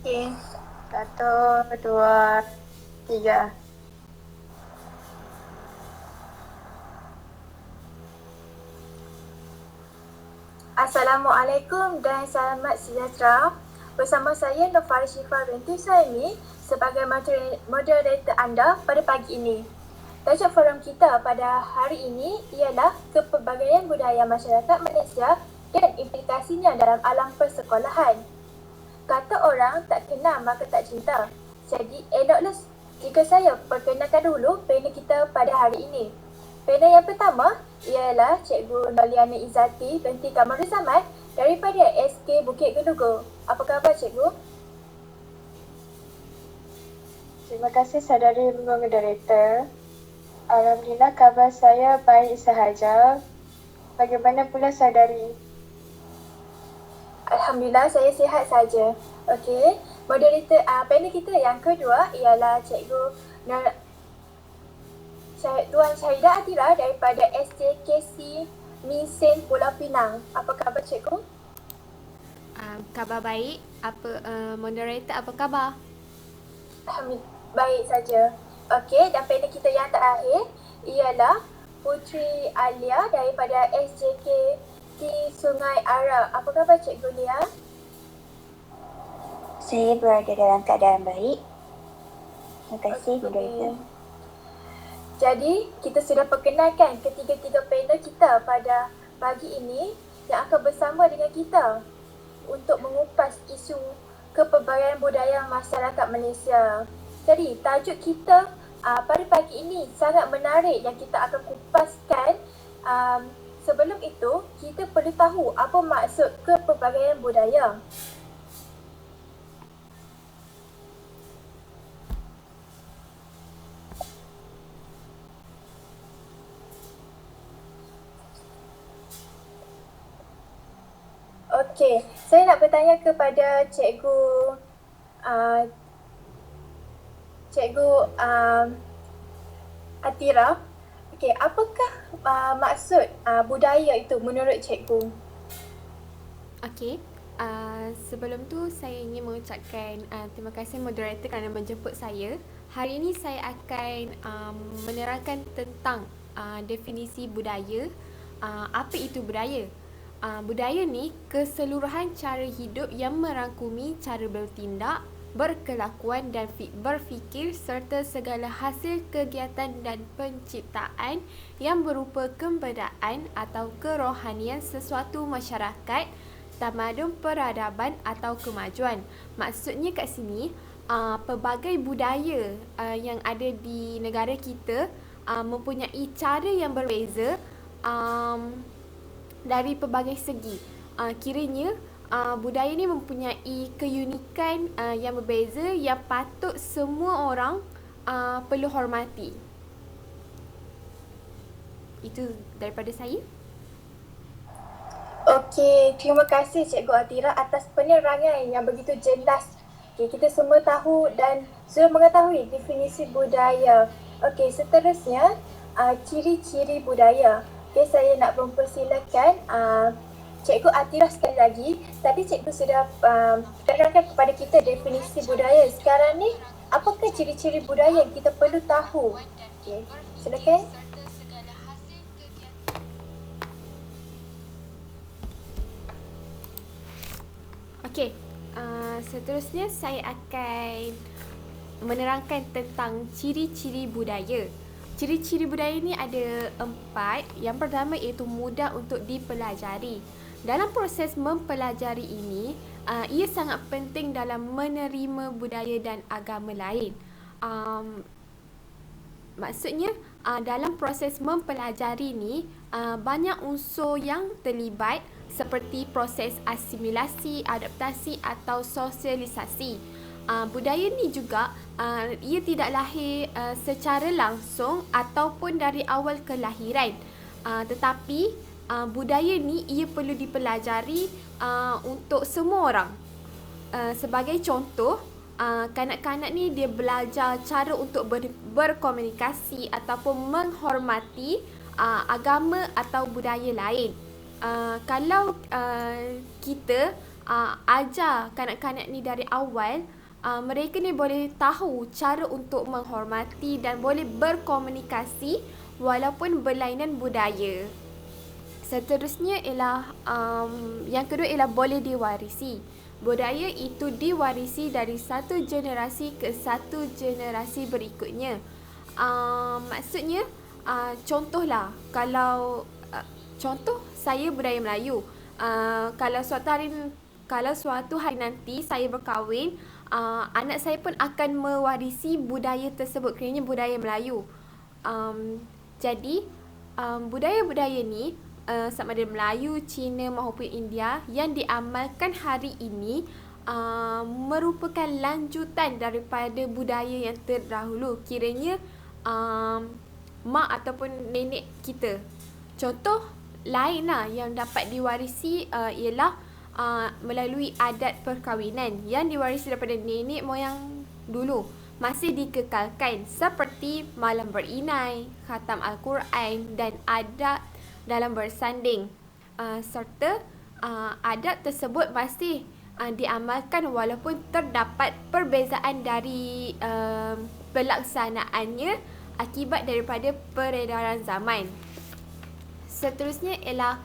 Okey. Satu, dua, tiga. Assalamualaikum dan selamat sejahtera. Bersama saya Nofari Syifa binti Saimi sebagai moderator anda pada pagi ini. Tajuk forum kita pada hari ini ialah kepelbagaian budaya masyarakat Malaysia dan implikasinya dalam alam persekolahan. Kata orang tak kenal maka tak cinta. Jadi eloklah jika saya perkenalkan dulu panel kita pada hari ini. Panel yang pertama ialah Cikgu Noliana Izzati binti Kamarul Zaman daripada SK Bukit Gelugur. Apa khabar Cikgu? Terima kasih saudari moderator. Alhamdulillah khabar saya baik sahaja. Bagaimana pula saudari? Alhamdulillah saya sihat saja. Okey, moderator panel kita yang kedua ialah Cikgu Tuan Syahidah Atira daripada SJKC Minsen Pulau Pinang. Apa khabar Cikgu? Khabar baik. Moderator apa khabar? Alhamdulillah baik saja. Okey, dan panel kita yang terakhir ialah Putri Alia daripada SJK di Sungai Ara. Apa khabar Cikgu Lia? Saya berada dalam keadaan baik. Terima kasih moderator. Jadi, kita sudah perkenalkan ketiga-tiga panel kita pada pagi ini yang akan bersama dengan kita untuk mengupas isu kepelbagaian budaya masyarakat Malaysia. Jadi, tajuk kita pada pagi ini sangat menarik yang kita akan kupaskan. Sebelum itu, kita perlu tahu apa maksud kepelbagaian budaya. Okey, saya nak bertanya kepada Cikgu Atira. Okey, apakah maksud budaya itu menurut Cikgu? Okey. Sebelum tu saya ingin mengucapkan terima kasih moderator kerana menjemput saya. Hari ini saya akan menerangkan tentang definisi budaya. Apa itu budaya? Budaya ni keseluruhan cara hidup yang merangkumi cara bertindak, berkelakuan dan berfikir serta segala hasil kegiatan dan penciptaan yang berupa kebudayaan atau kerohanian sesuatu masyarakat, tamadun peradaban atau kemajuan. Maksudnya kat sini, pelbagai budaya yang ada di negara kita mempunyai cara yang berbeza dari pelbagai segi. Kiranya budaya ni mempunyai keunikan yang berbeza yang patut semua orang perlu hormati. Itu daripada saya. Okey, terima kasih Cikgu Atira atas penerangan yang begitu jelas. Okey, kita semua tahu dan sudah mengetahui definisi budaya. Okey, seterusnya ciri-ciri budaya. Okey, saya nak mempersilakan Cikgu Atira sekali lagi. Tadi Cikgu sudah terangkan kepada kita definisi budaya. Sekarang ni, apakah ciri-ciri budaya yang kita perlu tahu? Okey, silakan. Okey, seterusnya saya akan menerangkan tentang ciri-ciri budaya. Ciri-ciri budaya ni ada 4. Yang pertama iaitu mudah untuk dipelajari. Dalam proses mempelajari ini, ia sangat penting dalam menerima budaya dan agama lain. Maksudnya, dalam proses mempelajari ni, banyak unsur yang terlibat seperti proses asimilasi, adaptasi atau sosialisasi. Budaya ni juga ia tidak lahir secara langsung ataupun dari awal kelahiran, tetapi budaya ni ia perlu dipelajari untuk semua orang. Sebagai contoh, kanak-kanak ni dia belajar cara untuk berkomunikasi ataupun menghormati agama atau budaya lain. Kalau kita ajar kanak-kanak ni dari awal, mereka ni boleh tahu cara untuk menghormati dan boleh berkomunikasi walaupun berlainan budaya. Seterusnya ialah yang kedua ialah boleh diwarisi. Budaya itu diwarisi dari satu generasi ke satu generasi berikutnya. Maksudnya contohlah, contoh saya budaya Melayu. Kalau suatu hari nanti saya berkahwin, anak saya pun akan mewarisi budaya tersebut kerana budaya Melayu. Jadi budaya-budaya ni sama ada Melayu, Cina maupun India yang diamalkan hari ini merupakan lanjutan daripada budaya yang terdahulu, kiranya mak ataupun nenek kita. Contoh lain lah yang dapat diwarisi ialah melalui adat perkahwinan yang diwarisi daripada nenek moyang dulu, masih dikekalkan, seperti malam berinai, khatam Al-Quran dan adat dalam bersanding. Serta adat tersebut masih diamalkan walaupun terdapat perbezaan dari pelaksanaannya akibat daripada peredaran zaman. Seterusnya ialah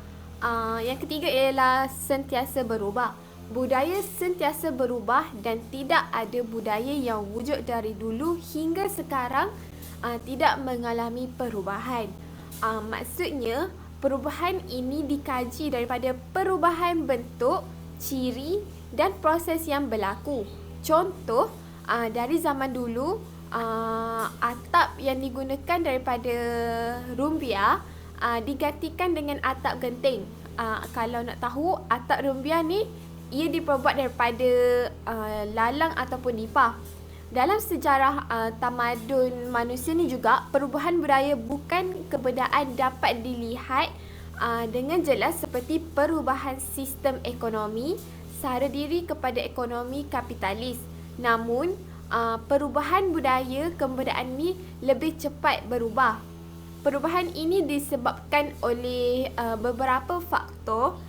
yang ketiga ialah sentiasa berubah. Budaya sentiasa berubah dan tidak ada budaya yang wujud dari dulu hingga sekarang tidak mengalami perubahan. Maksudnya perubahan ini dikaji daripada perubahan bentuk, ciri dan proses yang berlaku. Contoh, dari zaman dulu, atap yang digunakan daripada rumbia digantikan dengan atap genting. Kalau nak tahu, atap rumbia ni ia diperbuat daripada lalang ataupun nipah. Dalam sejarah tamadun manusia ni juga, perubahan budaya bukan kebedaan dapat dilihat dengan jelas seperti perubahan sistem ekonomi sara diri kepada ekonomi kapitalis. Namun, perubahan budaya kebedaan ni lebih cepat berubah. Perubahan ini disebabkan oleh beberapa faktor,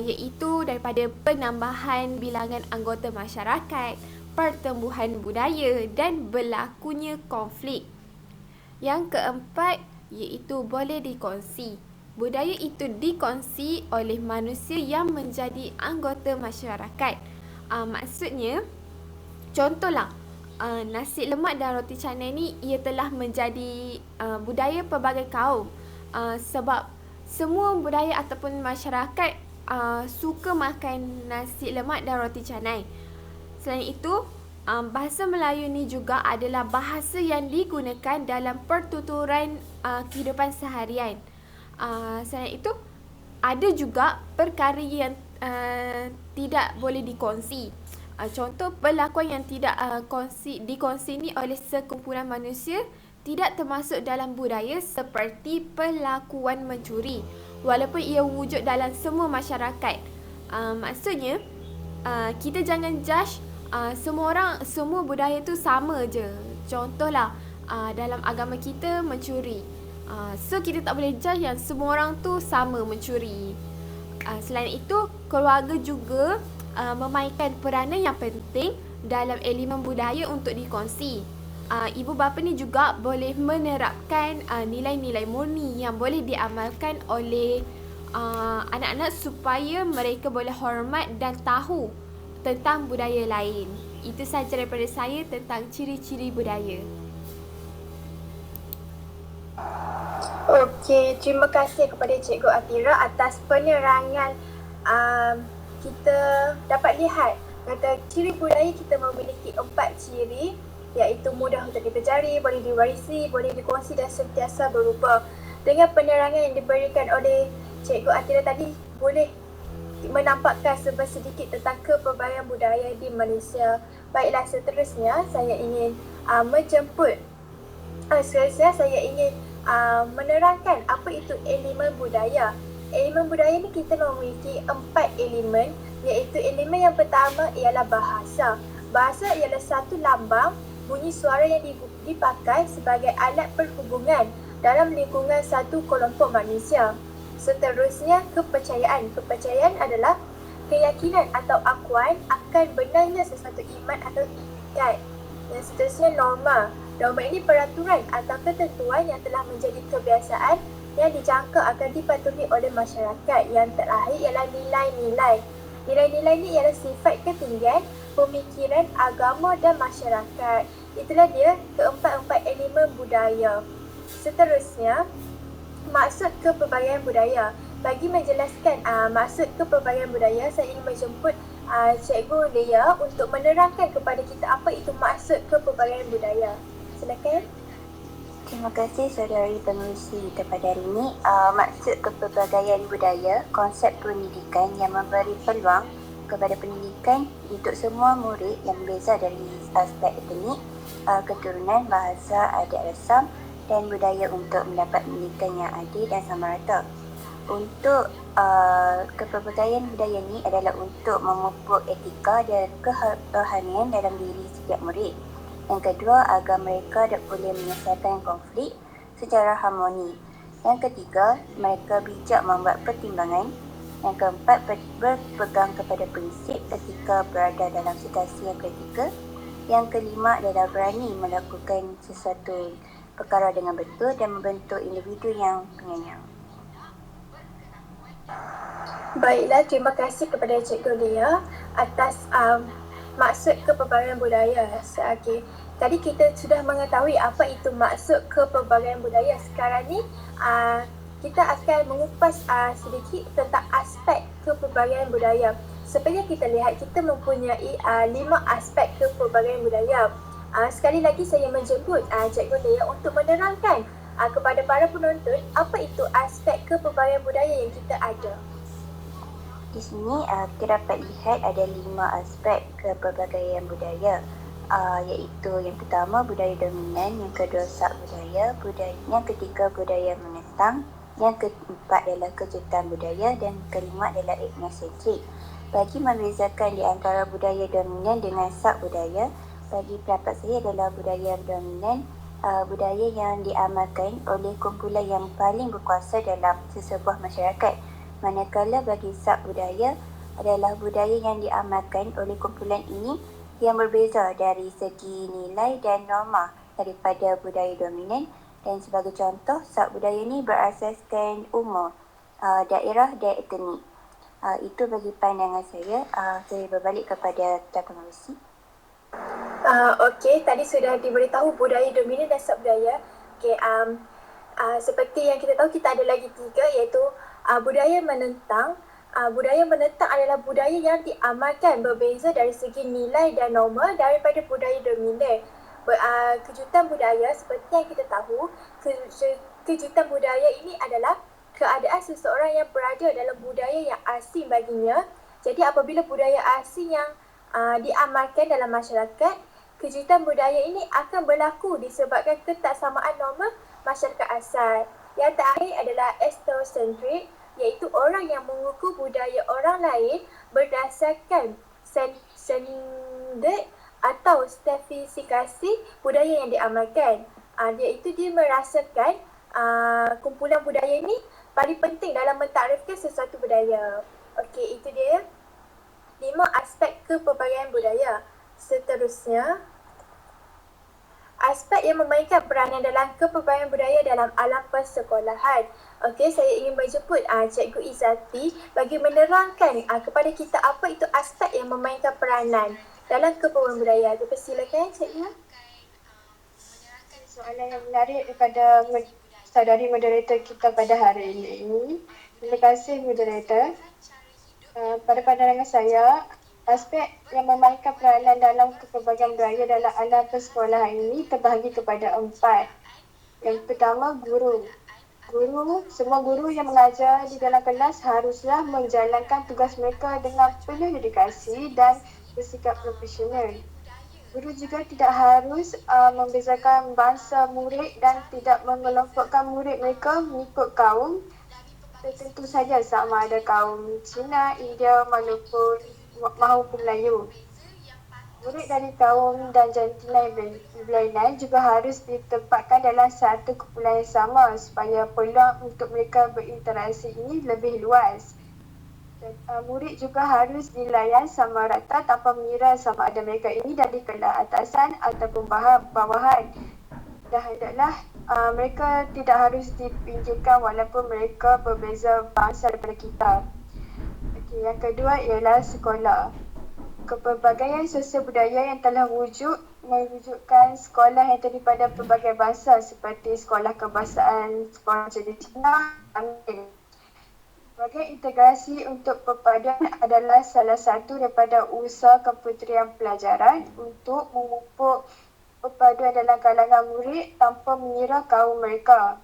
iaitu daripada penambahan bilangan anggota masyarakat, pertumbuhan budaya dan berlakunya konflik. Yang keempat iaitu boleh dikongsi. Budaya itu dikongsi oleh manusia yang menjadi anggota masyarakat. Maksudnya, contohlah, nasi lemak dan roti canai ni ia telah menjadi budaya pelbagai kaum, sebab semua budaya ataupun masyarakat suka makan nasi lemak dan roti canai. Selain itu, bahasa Melayu ni juga adalah bahasa yang digunakan dalam pertuturan kehidupan seharian. Selain itu, ada juga perkara yang tidak boleh dikongsi. Contoh perlakuan yang tidak dikongsi ni oleh sekumpulan manusia tidak termasuk dalam budaya, seperti perlakuan mencuri, walaupun ia wujud dalam semua masyarakat. Maksudnya, kita jangan judge semua budaya tu sama je. Contohlah, dalam agama kita mencuri, so kita tak boleh judge yang semua orang tu sama mencuri. Selain itu, keluarga juga memainkan peranan yang penting dalam elemen budaya untuk dikongsi. Ibu bapa ni juga boleh menerapkan nilai-nilai murni yang boleh diamalkan oleh anak-anak supaya mereka boleh hormat dan tahu tentang budaya lain. Itu sahaja daripada saya tentang ciri-ciri budaya. Okey, terima kasih kepada Cikgu Atira atas penerangan. Kita dapat lihat kata ciri budaya kita memiliki 4 ciri, iaitu mudah untuk dipelajari, boleh diwarisi, boleh dikongsi dan sentiasa berubah. Dengan penerangan yang diberikan oleh Cikgu Atira tadi, boleh menampakkan sedikit tentang kepelbagaian budaya di Malaysia. Baiklah, seterusnya saya ingin saya ingin menerangkan apa itu elemen budaya. Elemen budaya ni kita memiliki 4 elemen, iaitu elemen yang pertama ialah bahasa. Bahasa ialah satu lambang bunyi suara yang dipakai sebagai alat perhubungan dalam lingkungan satu kelompok manusia. Seterusnya, kepercayaan. Kepercayaan adalah keyakinan atau akuan akan benarnya sesuatu iman atau itikad. Yang seterusnya norma. Norma ini peraturan atau ketentuan yang telah menjadi kebiasaan yang dijangka akan dipatuhi oleh masyarakat. Yang terakhir ialah nilai-nilai. Nilai-nilai ini ialah sifat ketinggian, pemikiran, agama dan masyarakat. Itulah dia keempat-empat elemen budaya. Seterusnya, maksud kepelbagaian budaya. Bagi menjelaskan maksud kepelbagaian budaya, saya ingin menjemput Cikgu Lea untuk menerangkan kepada kita apa itu maksud kepelbagaian budaya. Silakan. Terima kasih saudari pengerusi kita pada hari ini. Maksud kepelbagaian budaya, konsep pendidikan yang memberi peluang kepada pendidikan untuk semua murid yang berbeza dari aspek etnik, keturunan, bahasa, adat rasam dan budaya untuk mendapat pendidikan yang adil dan sama rata. Untuk kepelbagaian budaya ini adalah untuk memupuk etika dan kerohanian dalam diri setiap murid. Yang kedua, agar mereka boleh menyelesaikan konflik secara harmoni. Yang ketiga, mereka bijak membuat pertimbangan. Yang keempat, berpegang kepada prinsip ketika berada dalam situasi yang kritikal. Yang kelima adalah berani melakukan sesuatu perkara dengan betul dan membentuk individu yang penyayang. Baiklah, terima kasih kepada Cikgu Lea atas maksud kepelbagaian budaya. Okay. Tadi kita sudah mengetahui apa itu maksud kepelbagaian budaya. Sekarang ni kita akan mengupas sedikit tentang aspek kepelbagaian budaya. Seperti yang kita lihat, kita mempunyai 5 aspek kepelbagaian budaya. Sekali lagi saya menjemput Cikgu Lea untuk menerangkan kepada para penonton apa itu aspek kepelbagaian budaya yang kita ada. Di sini kita dapat lihat ada 5 aspek kepelbagaian budaya, iaitu yang pertama budaya dominan, yang kedua sub budaya, yang ketiga budaya menentang, yang keempat adalah kejutan budaya dan kelima adalah etnosentrik. Bagi membezakan di antara budaya dominan dengan sub budaya, bagi pendapat saya adalah budaya dominan budaya yang diamalkan oleh kumpulan yang paling berkuasa dalam sesebuah masyarakat. Manakala bagi sub budaya adalah budaya yang diamalkan oleh kumpulan ini yang berbeza dari segi nilai dan norma daripada budaya dominan. Dan sebagai contoh, sub budaya ini berasaskan umur, daerah dan etnik. Itu bagi pandangan saya. Saya berbalik kepada tuan pengerusi. Okey, tadi sudah diberitahu budaya dominan dan sub budaya. Okey, seperti yang kita tahu, kita ada lagi 3, iaitu budaya menentang. Budaya menentang adalah budaya yang diamalkan berbeza dari segi nilai dan norma daripada budaya dominan. Kejutan budaya, seperti yang kita tahu, kejutan budaya ini adalah keadaan seseorang yang berada dalam budaya yang asing baginya. Jadi apabila budaya asing yang diamalkan dalam masyarakat, kejutan budaya ini akan berlaku disebabkan ketaksamaan norma masyarakat asal. Yang terakhir adalah ethnocentric, iaitu orang yang mengukur budaya orang lain berdasarkan standard atau spesifikasi budaya yang diamalkan. Iaitu dia merasakan kumpulan budaya ini paling penting dalam mentarifkan sesuatu budaya. Okey, itu dia 5 aspek kepelbagaian budaya. Seterusnya, aspek yang memainkan peranan dalam kepelbagaian budaya dalam alam persekolahan. Okey, saya ingin menjemput Cikgu Izzati bagi menerangkan kepada kita apa itu aspek yang memainkan peranan dalam kepelbagaian budaya. Dipersilakan, Cikgu. Soalan yang menarik daripada saudari moderator kita pada hari ini. Terima kasih moderator. Pada pandangan saya, aspek yang memainkan peranan dalam kepelbagaian budaya dalam alam persekolahan ini terbahagi kepada 4. Yang pertama, guru. Semua guru yang mengajar di dalam kelas haruslah menjalankan tugas mereka dengan penuh dedikasi dan bersikap profesional. Guru juga tidak harus membezakan bangsa murid dan tidak mengelompokkan murid mereka mengikut kaum tertentu saja, sama ada kaum Cina, India maupun Melayu. Murid dari kaum dan jantina yang berlainan juga harus ditempatkan dalam satu kumpulan yang sama supaya peluang untuk mereka berinteraksi ini lebih luas. Murid juga harus dilayan sama rata tanpa mengira sama ada mereka ini dari kelas atasan ataupun bawahan. Dan hendaklah mereka tidak harus dipinggirkan walaupun mereka berbeza bangsa daripada kita. Okey, yang kedua ialah sekolah. Kepelbagaian sosial budaya yang telah mewujudkan sekolah yang terdiri pada pelbagai bangsa seperti sekolah kebangsaan, sekolah jadi Cina, Amin. Sebagai integrasi untuk perpaduan adalah salah satu daripada usaha Kementerian Pelajaran untuk memupuk perpaduan dalam kalangan murid tanpa mengira kaum mereka.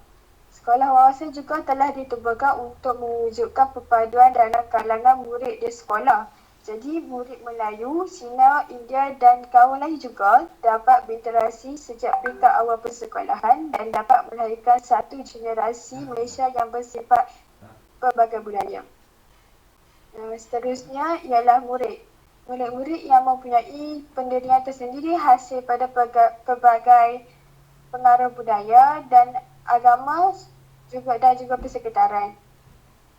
Sekolah wawasan juga telah ditubuhkan untuk mewujudkan perpaduan dalam kalangan murid di sekolah. Jadi murid Melayu, Cina, India dan kaum lain juga dapat berinteraksi sejak peringkat awal persekolahan dan dapat melahirkan satu generasi Malaysia yang bersifat pelbagai budaya. Seterusnya ialah murid. Murid-murid yang mempunyai pendirian tersendiri hasil pada pelbagai pengaruh budaya dan agama juga persekitaran.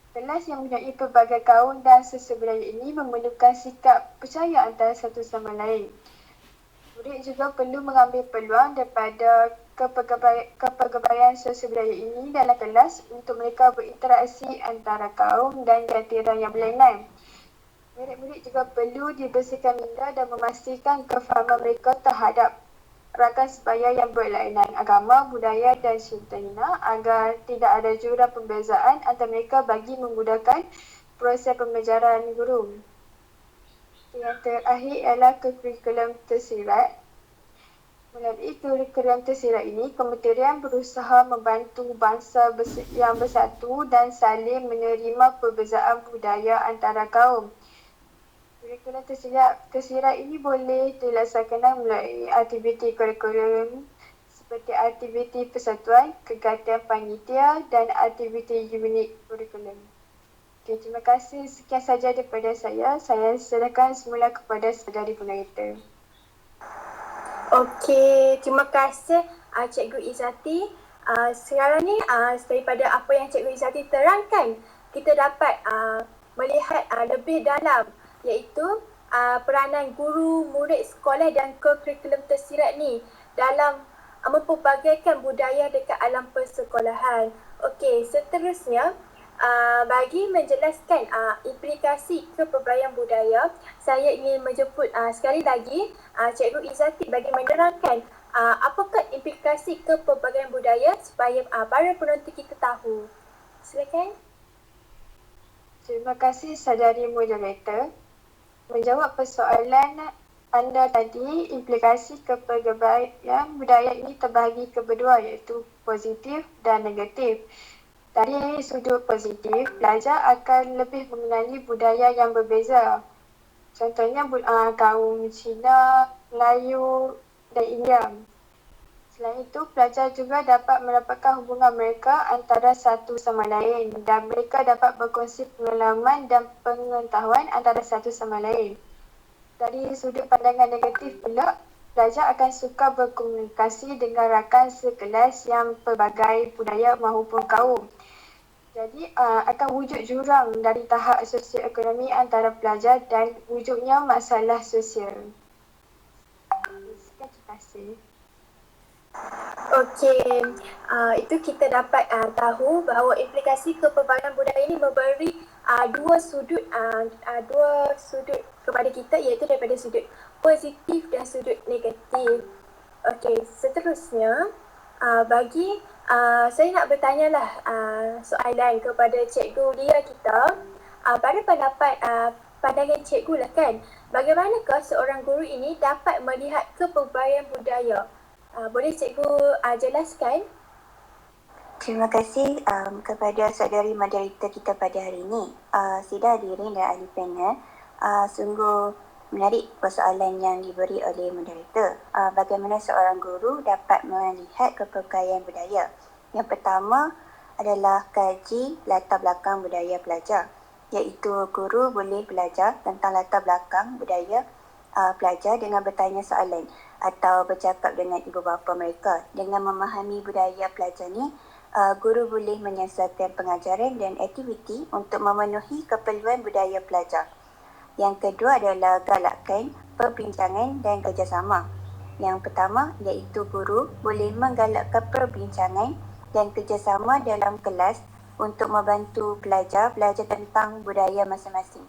Kelas yang mempunyai pelbagai kaum dan sosial budaya ini memerlukan sikap percaya antara satu sama lain. Murid juga perlu mengambil peluang daripada kepelbagaian sosial budaya ini dalam kelas untuk mereka berinteraksi antara kaum dan jatiran yang berlainan. Murid-murid juga perlu dibersihkan minda dan memastikan kefahaman mereka terhadap rakan sebaya yang berlainan agama, budaya dan syaitanina agar tidak ada jurang pembezaan antara mereka bagi memudahkan proses pembelajaran guru. Yang terakhir ialah kurikulum tersirat. Melalui kurikulum tersirat ini, Kementerian berusaha membantu bangsa yang bersatu dan saling menerima perbezaan budaya antara kaum. Kurikulum tersirat ini boleh dilaksanakan melalui aktiviti kurikulum seperti aktiviti persatuan, kegiatan panitia dan aktiviti unit kurikulum. Okay, terima kasih. Sekian saja daripada saya. Saya serahkan semula kepada saudari moderator. Okey, terima kasih Cikgu Izzati. Sekarang ni daripada apa yang Cikgu Izzati terangkan, kita dapat melihat lebih dalam iaitu peranan guru, murid sekolah dan kurikulum tersirat ni dalam mempelbagaikan budaya dekat alam persekolahan. Okey, seterusnya bagi menjelaskan implikasi kepelbagaian budaya, saya ingin menjemput sekali lagi Cikgu Izzati bagi menerangkan apakah implikasi kepelbagaian budaya supaya para penonton kita tahu. Silakan. Terima kasih saudari moderator. Menjawab persoalan anda tadi, implikasi kepelbagaian budaya ini terbahagi ke kedua iaitu positif dan negatif. Dari sudut positif, pelajar akan lebih mengenali budaya yang berbeza. Contohnya kaum Cina, Melayu dan India. Selain itu, pelajar juga dapat mendapatkan hubungan mereka antara satu sama lain dan mereka dapat berkongsi pengalaman dan pengetahuan antara satu sama lain. Dari sudut pandangan negatif pula, pelajar akan suka berkomunikasi dengan rakan sekelas yang pelbagai budaya maupun kaum. Jadi akan wujud jurang dari tahap sosial ekonomi antara pelajar dan wujudnya masalah sosial. Terima kasih. Okey, itu kita dapat tahu bahawa implikasi kepelbagaian budaya ini memberi dua sudut kepada kita iaitu daripada sudut positif dan sudut negatif. Okey, seterusnya saya nak bertanyalah soalan kepada Cikgu Lia kita. Pada pandangan Cikgu lah kan, bagaimanakah seorang guru ini dapat melihat kepelbagaian budaya? Boleh Cikgu jelaskan? Terima kasih kepada saudari moderator kita pada hari ini. Sidang hadirin dan ahli panel, sungguh menarik persoalan yang diberi oleh moderator. Bagaimana seorang guru dapat melihat kepelbagaian budaya? Yang pertama adalah kaji latar belakang budaya pelajar, iaitu guru boleh belajar tentang latar belakang budaya pelajar dengan bertanya soalan atau bercakap dengan ibu bapa mereka. Dengan memahami budaya pelajar ni, Guru boleh menyiasatkan pengajaran dan aktiviti untuk memenuhi keperluan budaya pelajar. Yang kedua adalah galakkan perbincangan dan kerjasama. Yang pertama iaitu guru boleh menggalakkan perbincangan dan kerjasama dalam kelas untuk membantu pelajar belajar tentang budaya masing-masing.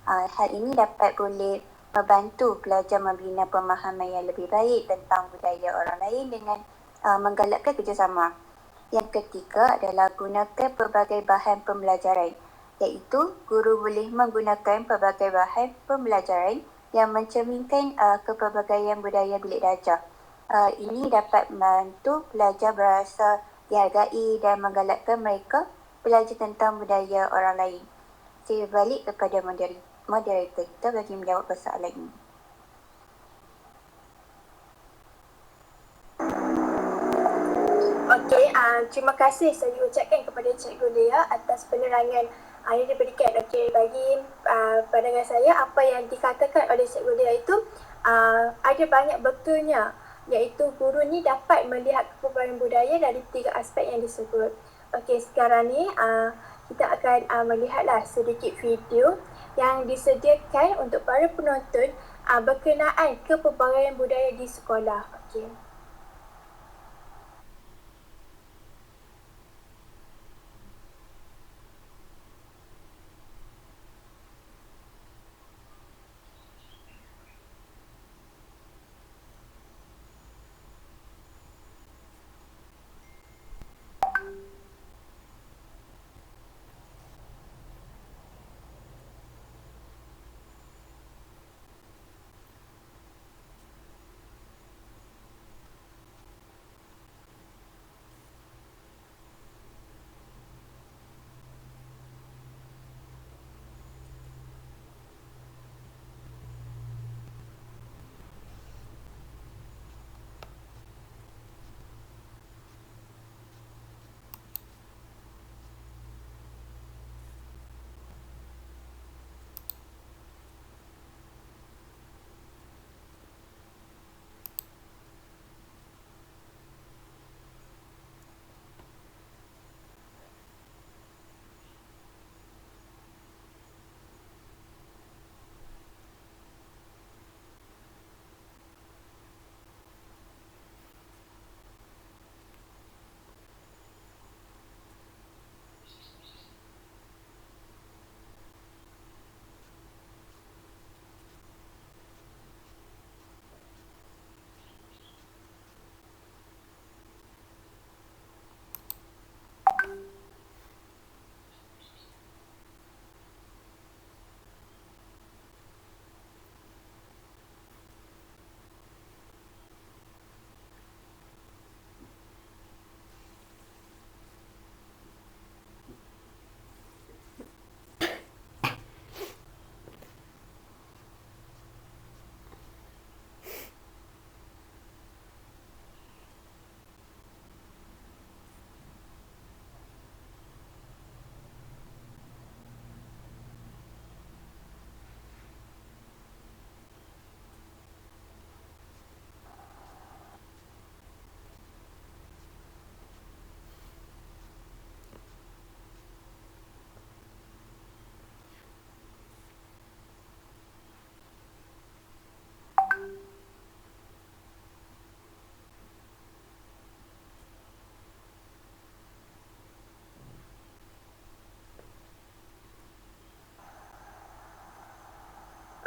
Hal ini dapat boleh membantu pelajar membina pemahaman yang lebih baik tentang budaya orang lain dengan menggalakkan kerjasama. Yang ketiga adalah gunakan pelbagai bahan pembelajaran, iaitu guru boleh menggunakan pelbagai bahan pembelajaran yang mencerminkan kepelbagaian budaya bilik darjah. Ini dapat membantu pelajar berasa dihargai dan menggalakkan mereka belajar tentang budaya orang lain. Saya balik kepada moderator kita bagi menjawab persoalan ini. Okey, terima kasih saya ucapkan kepada Cikgu Lea atas penerangan yang diberikan. Okey, bagi pandangan saya, apa yang dikatakan oleh Cikgu Lea itu ada banyak betulnya, iaitu guru ni dapat melihat keperluan budaya dari 3 aspek yang disebut. Okey, sekarang ni kita akan melihatlah sedikit video yang disediakan untuk para penonton berkenaan kepelbagaian budaya di sekolah. Okey.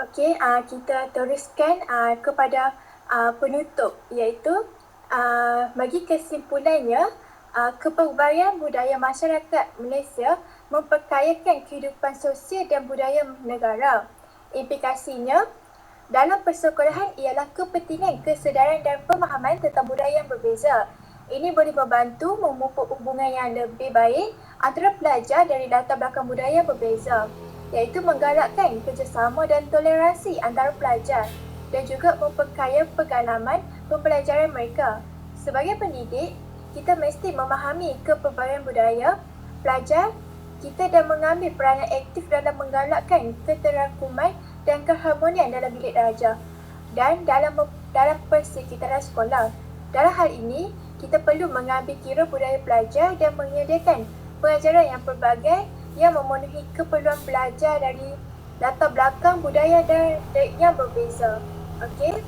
Okey, kita teruskan kepada penutup, iaitu bagi kesimpulannya, kepelbagaian budaya masyarakat Malaysia memperkayakan kehidupan sosial dan budaya negara. Implikasinya dalam persekolahan ialah kepentingan kesedaran dan pemahaman tentang budaya yang berbeza. Ini boleh membantu memupuk hubungan yang lebih baik antara pelajar dari latar belakang budaya yang berbeza, iaitu menggalakkan kerjasama dan toleransi antara pelajar dan juga memperkaya pengalaman pembelajaran mereka. Sebagai pendidik, kita mesti memahami kepelbagaian budaya pelajar kita dan mengambil peranan aktif dalam menggalakkan keterangkuman dan keharmonian dalam bilik darjah dan dalam persekitaran sekolah. Dalam hal ini, kita perlu mengambil kira budaya pelajar dan menyediakan pengajaran yang pelbagai yang memenuhi keperluan pelajar dari latar belakang budaya dan yang berbeza. Okey.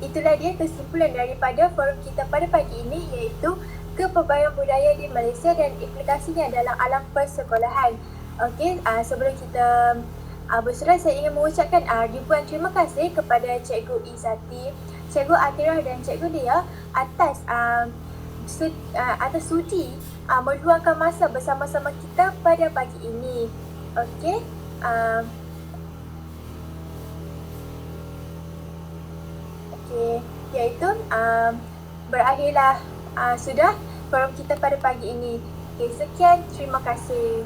Itulah dia kesimpulan daripada forum kita pada pagi ini, iaitu kepelbagaian budaya di Malaysia dan implikasinya dalam alam persekolahan. Okey, sebelum kita bersurat, saya ingin mengucapkan ribuan terima kasih kepada Cikgu Izzati, Cikgu Atirah dan Cikgu Lia atas sudi meluangkan masa bersama-sama kita pada pagi ini. Okey. Iaitu berakhirlah sudah forum kita pada pagi ini. Okey, sekian, terima kasih.